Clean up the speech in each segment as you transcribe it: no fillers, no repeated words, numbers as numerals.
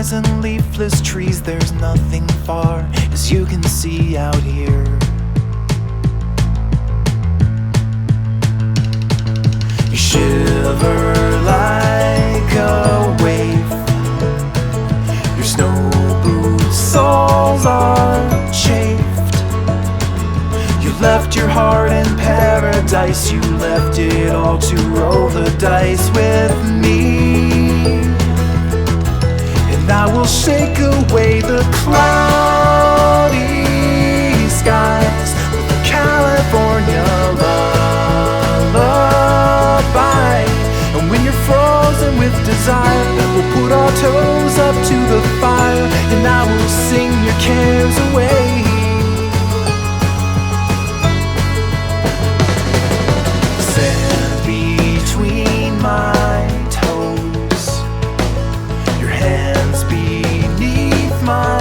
horizon, leafless trees, there's nothing far, as you can see out here. You shiver like a wave, your snow boots soles are chafed. You left your heart in paradise, you left it all to roll the dice with me. And I will shake away the cloudy skies with a California lullaby. And when you're frozen with desire, we'll put our toes up to the fire, and I will sing your cares away. Sand between my toes, your hands beneath my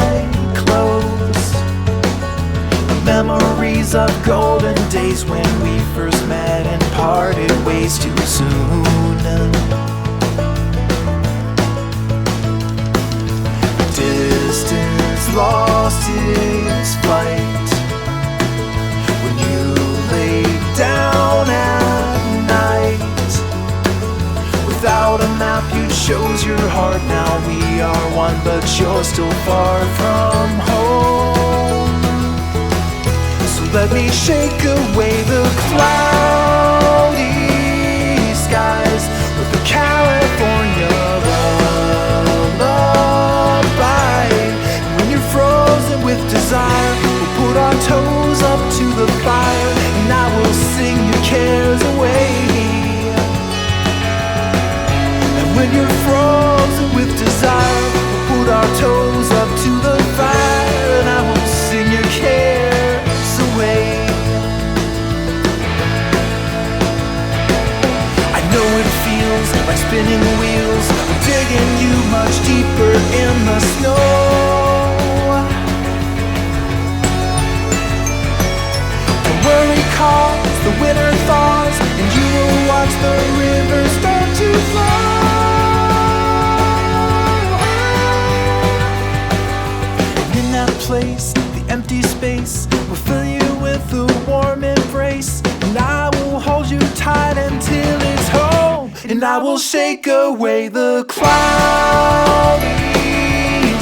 clothes. The memories of golden days when we first met and parted ways too soon. Distance lost its flight when you laid down at night. Without a map you chose your heart, now we are one, but you're still far from home. So let me shake away the cloudy skies with the California lullaby. And when you're frozen with desire, we'll put our toes up to the fire, and I will sing your cares away. And when you're frozen with desire, we'll put our toes up to the fire, and I will sing your cares away. I know it feels like spinning wheels, digging you much deeper in the snow. Don't worry, 'cause the winter thaws, and you will watch the river start to flow. And in that place, the empty space will fill you with a warm embrace, and I will hold you tight until it's home. And I will shake away the cloudy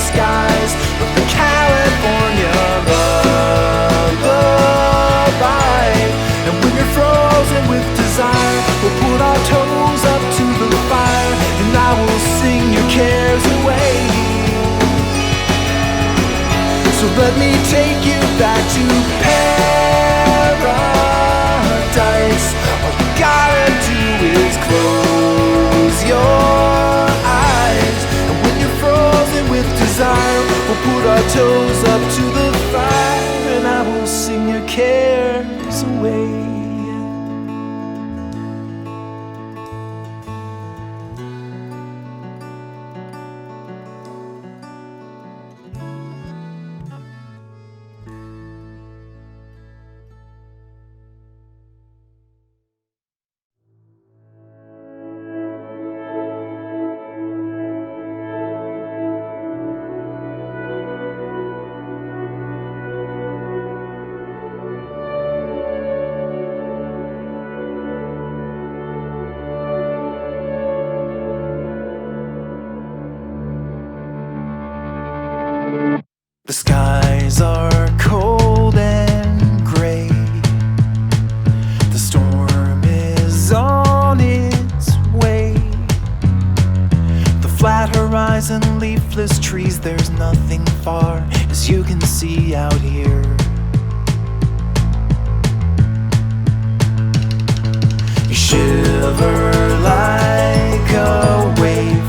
skies with the California lullaby. And when you're frozen with desire, we'll put our toes up to the fire, and I will sing your cares away. So let me take you back to paradise. All you gotta do is close your eyes. And when you're frozen with desire, we'll put our toes up to the fire, and I will sing your cares away. The skies are cold and gray, the storm is on its way. The flat horizon, leafless trees, there's nothing far, as you can see out here. You shiver like a wave,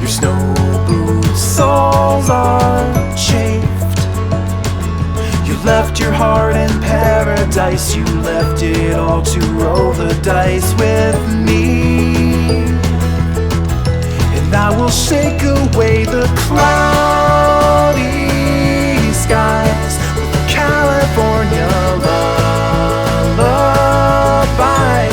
your snow boots soles are chafed. You left your heart in paradise, you left it all to roll the dice with me. And I will shake away the cloudy skies with the California lullaby.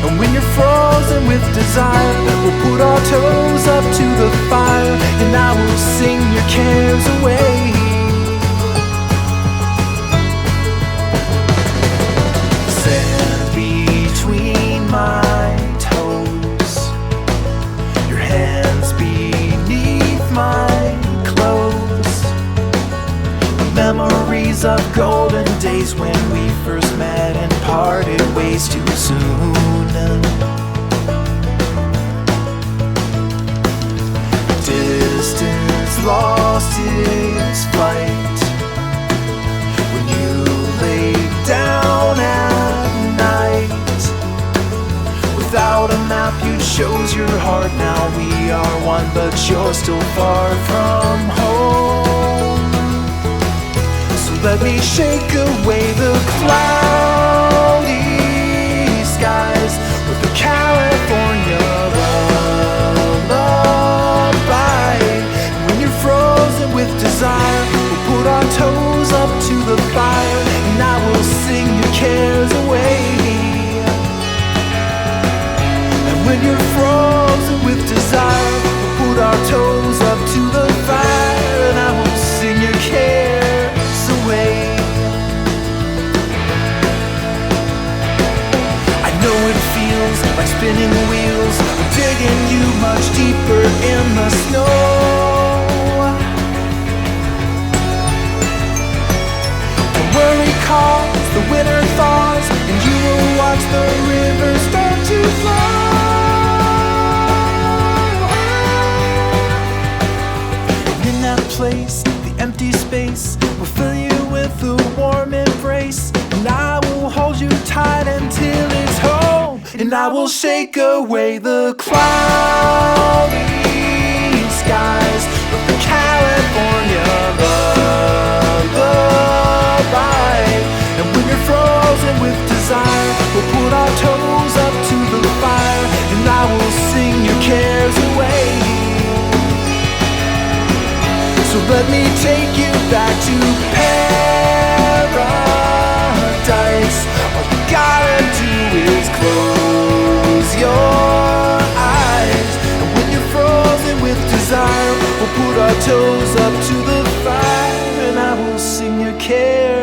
And when you're frozen with desire, we'll put our toes up to the fire, and I will sing your cares away. Sand between my toes, your hands beneath my clothes. Memories of golden days when we first met and parted ways too soon. Distance lost its flight when you lay down at night. Without a map you chose your heart. Now we are one, but you're still far from home. Let me shake away the cloudy skies with the California lullaby. When you're frozen with desire, we'll put our toes up to the fire, and I will sing your cares away. And when you're frozen with desire, we'll put our toes up to the fire, and I will sing your cares away. I know it feels like spinning wheels, digging you much deeper in the snow. Don't worry, 'cause the winter thaws, and you will watch the river start to flow. And in that place, the empty space will fill you with a warm embrace, and I will hold you tight until it's home, and I will shake away the cloudy skies with the California lullaby. And when you're frozen with desire, we'll put our toes up to the fire, and I will sing your cares away. So let me take you back to paradise. All you gotta do is close your eyes. And when you're frozen with desire, we'll put our toes up to the fire, and I will sing your cares